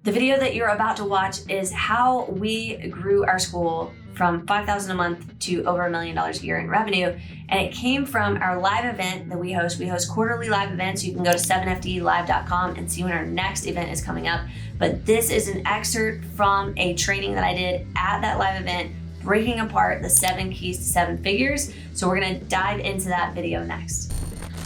The video that you're about to watch is how we grew our school from $5,000 a month to over $1 million a year in revenue. And it came from our live event that we host. We host quarterly live events. You can go to 7fdlive.com and see when our next event is coming up. But this is an excerpt from a training that I did at that live event, breaking apart the 7 keys to 7 figures. So we're gonna dive into that video next.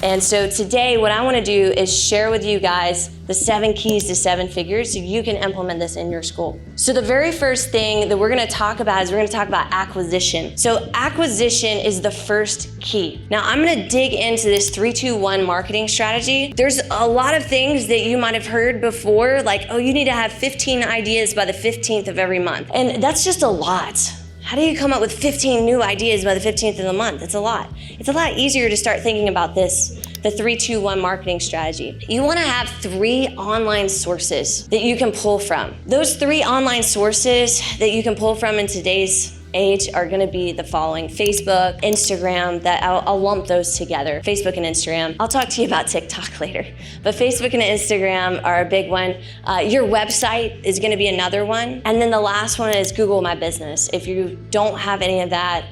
And so today, what I wanna do is share with you guys the 7 keys to 7 figures so you can implement this in your school. So the very first thing that we're gonna talk about is we're gonna talk about acquisition. So acquisition is the first key. Now I'm gonna dig into this 3-2-1 marketing strategy. There's a lot of things that you might have heard before, like, oh, you need to have 15 ideas by the 15th of every month. And that's just a lot. How do you come up with 15 new ideas by the 15th of the month? It's a lot. It's a lot easier to start thinking about this, the 3-2-1 marketing strategy. You wanna have 3 online sources that you can pull from. Those 3 online sources that you can pull from in today's age are gonna be the following: Facebook, Instagram, that I'll lump those together. Facebook and Instagram. I'll talk to you about TikTok later. But Facebook and Instagram are a big one. Your website is gonna be another one. And then the last one is Google My Business. If you don't have any of that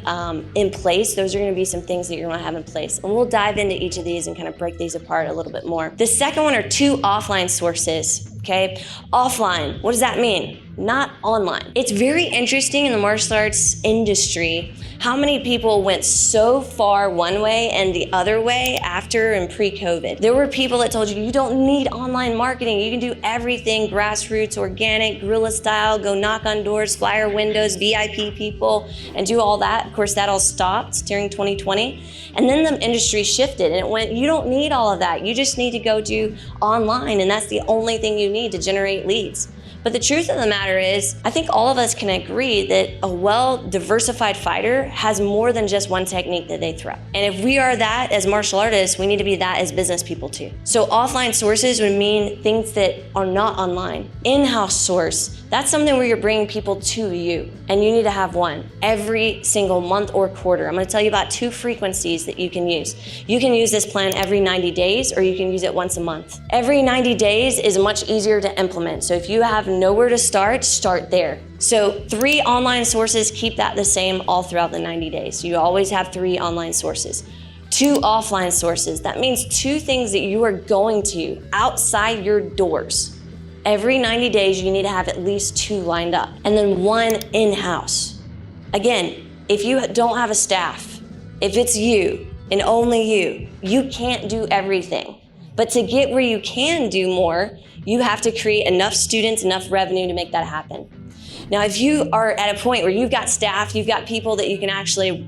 in place, those are gonna be some things that you're gonna have in place. And we'll dive into each of these and kind of break these apart a little bit more. The second one are 2 offline sources. Okay, offline, what does that mean? Not online. It's very interesting in the martial arts industry how many people went so far one way and the other way after and pre-COVID. There were people that told you, you don't need online marketing. You can do everything grassroots, organic, guerrilla style, go knock on doors, flyer windows, VIP people, and do all that. Of course, that all stopped during 2020. And then the industry shifted and it went, you don't need all of that. You just need to go do online, and that's the only thing you need to generate leads. But the truth of the matter is, I think all of us can agree that a well-diversified fighter has more than just one technique that they throw. And if we are that as martial artists, we need to be that as business people too. So offline sources would mean things that are not online. In-house source, that's something where you're bringing people to you, and you need to have one every single month or quarter. I'm gonna tell you about 2 frequencies that you can use. You can use this plan every 90 days, or you can use it once a month. Every 90 days is much easier to implement. So if you have nowhere to start there. So 3 online sources, keep that the same all throughout the 90 days. You always have 3 online sources. 2 offline sources, that means 2 things that you are going to outside your doors. Every 90 days, you need to have at least 2 lined up. And then 1 in-house. Again, if you don't have a staff, if it's you and only you can't do everything. But to get where you can do more, you have to create enough students, enough revenue to make that happen. Now, if you are at a point where you've got staff, you've got people that you can actually,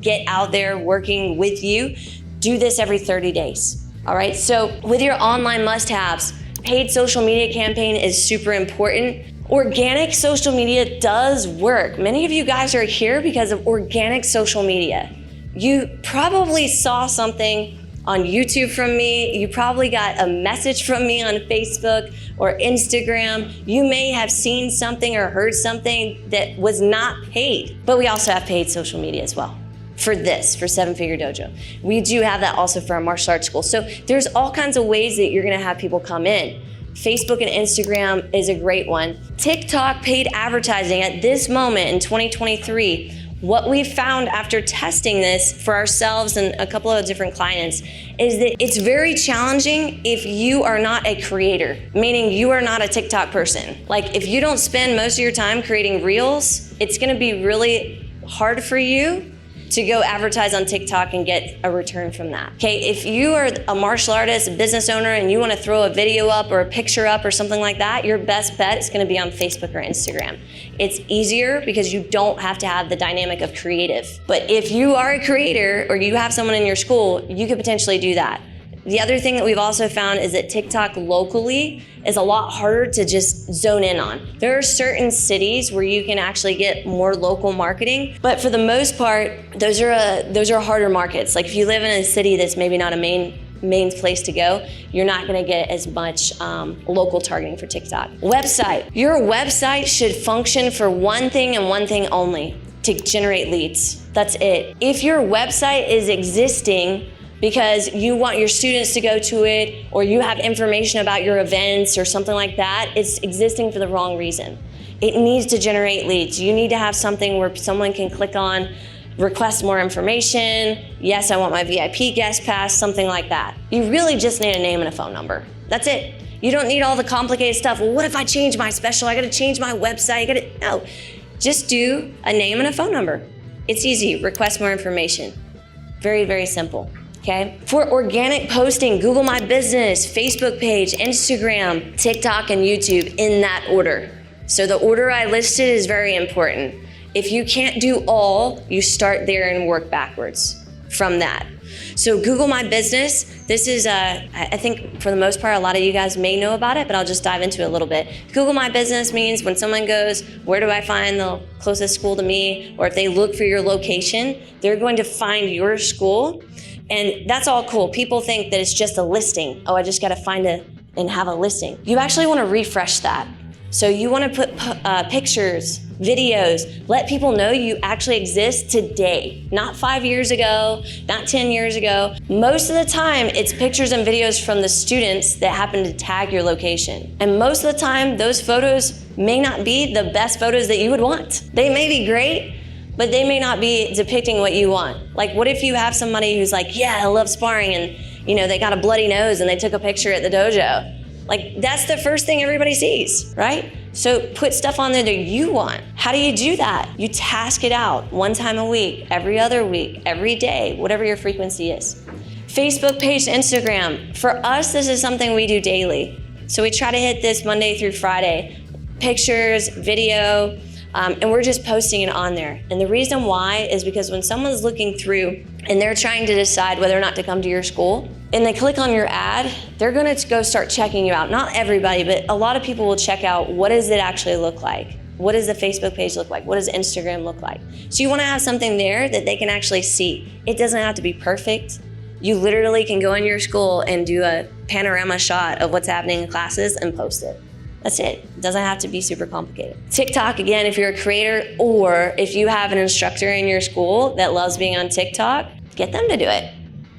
get out there working with you, do this every 30 days. All right, so with your online must-haves, paid social media campaign is super important. Organic social media does work. Many of you guys are here because of organic social media. You probably saw something on YouTube from me. You probably got a message from me on Facebook or Instagram. You may have seen something or heard something that was not paid, but we also have paid social media as well. For 7 Figure Dojo. We do have that also for our martial arts school. So there's all kinds of ways that you're gonna have people come in. Facebook and Instagram is a great one. TikTok paid advertising at this moment in 2023. What we found after testing this for ourselves and a couple of different clients is that it's very challenging if you are not a creator, meaning you are not a TikTok person. Like if you don't spend most of your time creating reels, it's gonna be really hard for you to go advertise on TikTok and get a return from that. Okay, if you are a martial artist, a business owner, and you wanna throw a video up or a picture up or something like that, your best bet is gonna be on Facebook or Instagram. It's easier because you don't have to have the dynamic of creative. But if you are a creator or you have someone in your school, you could potentially do that. The other thing that we've also found is that TikTok locally is a lot harder to just zone in on. There are certain cities where you can actually get more local marketing, but for the most part, those are harder markets. Like if you live in a city that's maybe not a main place to go, you're not gonna get as much local targeting for TikTok. Website. Your website should function for one thing and one thing only, to generate leads. That's it. If your website is existing because you want your students to go to it, or you have information about your events or something like that, it's existing for the wrong reason. It needs to generate leads. You need to have something where someone can click on, request more information. Yes, I want my VIP guest pass, something like that. You really just need a name and a phone number. That's it. You don't need all the complicated stuff. Well, what if I change my special? I gotta change my website. No, just do a name and a phone number. It's easy. Request more information. Very, very simple. Okay. For organic posting, Google My Business, Facebook page, Instagram, TikTok, and YouTube in that order. So the order I listed is very important. If you can't do all, you start there and work backwards from that. So Google My Business, this is, I think for the most part, a lot of you guys may know about it, but I'll just dive into it a little bit. Google My Business means when someone goes, where do I find the closest school to me? Or if they look for your location, they're going to find your school. And that's all cool. People think that it's just a listing. Oh, I just got to find it and have a listing. You actually want to refresh that. So you want to put pictures, videos, let people know you actually exist today, not 5 years ago, not 10 years ago. Most of the time, it's pictures and videos from the students that happen to tag your location. And most of the time, those photos may not be the best photos that you would want. They may be great, but they may not be depicting what you want. Like, what if you have somebody who's like, yeah, I love sparring, and they got a bloody nose and they took a picture at the dojo. Like, that's the first thing everybody sees, right? So put stuff on there that you want. How do you do that? You task it out 1 time a week, every other week, every day, whatever your frequency is. Facebook page, Instagram. For us, this is something we do daily. So we try to hit this Monday through Friday. Pictures, video, and we're just posting it on there. And the reason why is because when someone's looking through and they're trying to decide whether or not to come to your school, and they click on your ad, they're gonna go start checking you out. Not everybody, but a lot of people will check out, what does it actually look like? What does the Facebook page look like? What does Instagram look like? So you wanna have something there that they can actually see. It doesn't have to be perfect. You literally can go in your school and do a panorama shot of what's happening in classes and post it. That's it. It doesn't have to be super complicated. TikTok, again, if you're a creator or if you have an instructor in your school that loves being on TikTok, get them to do it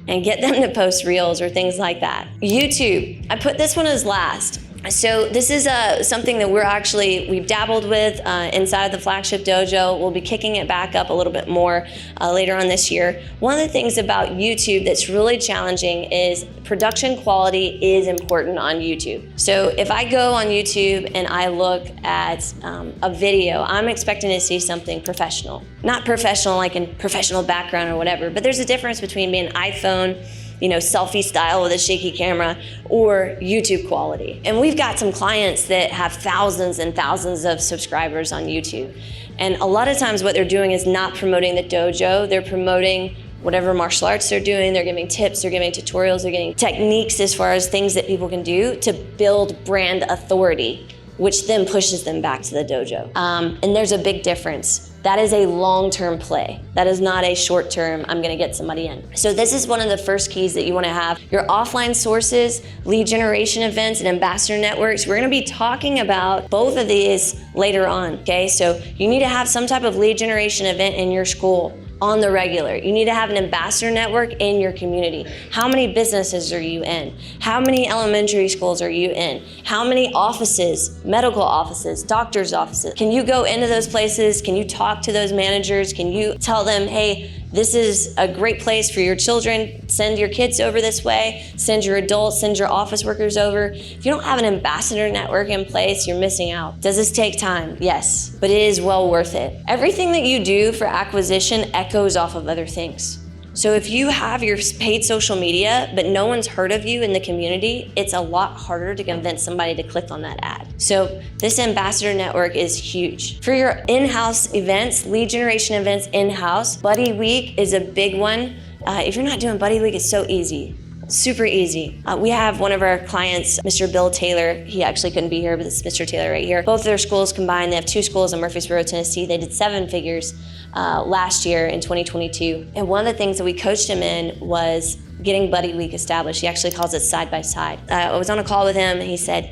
and get them to post reels or things like that. YouTube, I put this one as last. So this is something that we've dabbled with inside of the flagship dojo. We'll be kicking it back up a little bit more later on this year. One of the things about YouTube that's really challenging is production quality is important on YouTube. So if I go on YouTube and I look at a video, I'm expecting to see something professional. Not professional like in professional background or whatever, but there's a difference between being iPhone, selfie style with a shaky camera, or YouTube quality. And we've got some clients that have thousands and thousands of subscribers on YouTube. And a lot of times what they're doing is not promoting the dojo, they're promoting whatever martial arts they're doing, they're giving tips, they're giving tutorials, they're getting techniques as far as things that people can do to build brand authority, which then pushes them back to the dojo. And there's a big difference. That is a long-term play. That is not a short-term, I'm gonna get somebody in. So this is one of the first keys that you wanna have. Your offline sources, lead generation events, and ambassador networks. We're gonna be talking about both of these later on, okay? So you need to have some type of lead generation event in your school on the regular. You need to have an ambassador network in your community. How many businesses are you in? How many elementary schools are you in? How many offices, medical offices, doctor's offices? Can you go into those places? Can you talk to those managers? Can you tell them, hey, this is a great place for your children. Send your kids over this way. Send your adults, send your office workers over. If you don't have an ambassador network in place, you're missing out. Does this take time? Yes, but it is well worth it. Everything that you do for acquisition echoes off of other things. So if you have your paid social media, but no one's heard of you in the community, it's a lot harder to convince somebody to click on that ad. So this ambassador network is huge. For your in-house events, lead generation events in-house, Buddy Week is a big one. If you're not doing Buddy Week, it's so easy. Super easy. We have one of our clients, Mr. Bill Taylor. He actually couldn't be here, but this is Mr. Taylor right here. Both of their schools combined, they have 2 schools in Murfreesboro, Tennessee. They did 7 figures last year in 2022. And one of the things that we coached him in was getting Buddy Week established. He actually calls it side by side. I was on a call with him and he said,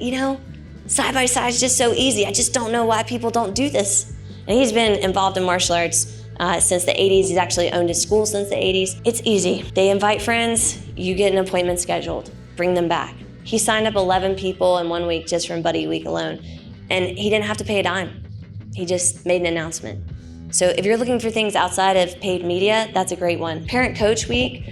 side by side is just so easy. I just don't know why people don't do this. And he's been involved in martial arts since the 80s. He's actually owned his school since the 80s. It's easy. They invite friends, you get an appointment scheduled, bring them back. He signed up 11 people in 1 week just from Buddy Week alone, and he didn't have to pay a dime. He just made an announcement. So if you're looking for things outside of paid media, that's a great one. Parent Coach Week.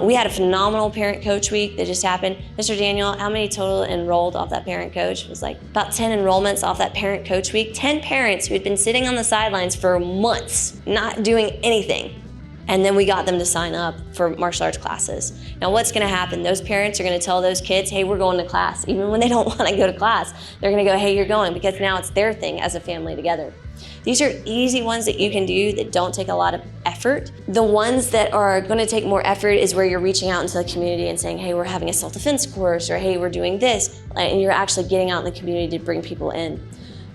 We had a phenomenal Parent Coach Week that just happened. Mr. Daniel, how many total enrolled off that Parent Coach? It was like about 10 enrollments off that Parent Coach Week. 10 parents who had been sitting on the sidelines for months, not doing anything. And then we got them to sign up for martial arts classes. Now what's gonna happen? Those parents are gonna tell those kids, hey, we're going to class. Even when they don't wanna go to class, they're gonna go, hey, you're going, because now it's their thing as a family together. These are easy ones that you can do that don't take a lot of effort. The ones that are gonna take more effort is where you're reaching out into the community and saying, hey, we're having a self-defense course, or hey, we're doing this, and you're actually getting out in the community to bring people in.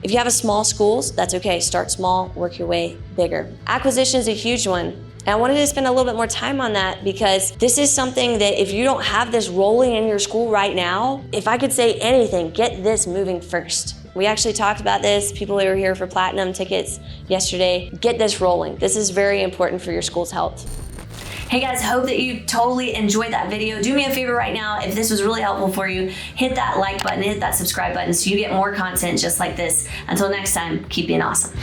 If you have a small schools, that's okay. Start small, work your way bigger. Acquisition is a huge one. And I wanted to spend a little bit more time on that because this is something that if you don't have this rolling in your school right now, if I could say anything, get this moving first. We actually talked about this, people who were here for platinum tickets yesterday. Get this rolling. This is very important for your school's health. Hey guys, hope that you totally enjoyed that video. Do me a favor right now, if this was really helpful for you, hit that like button, hit that subscribe button so you get more content just like this. Until next time, keep being awesome.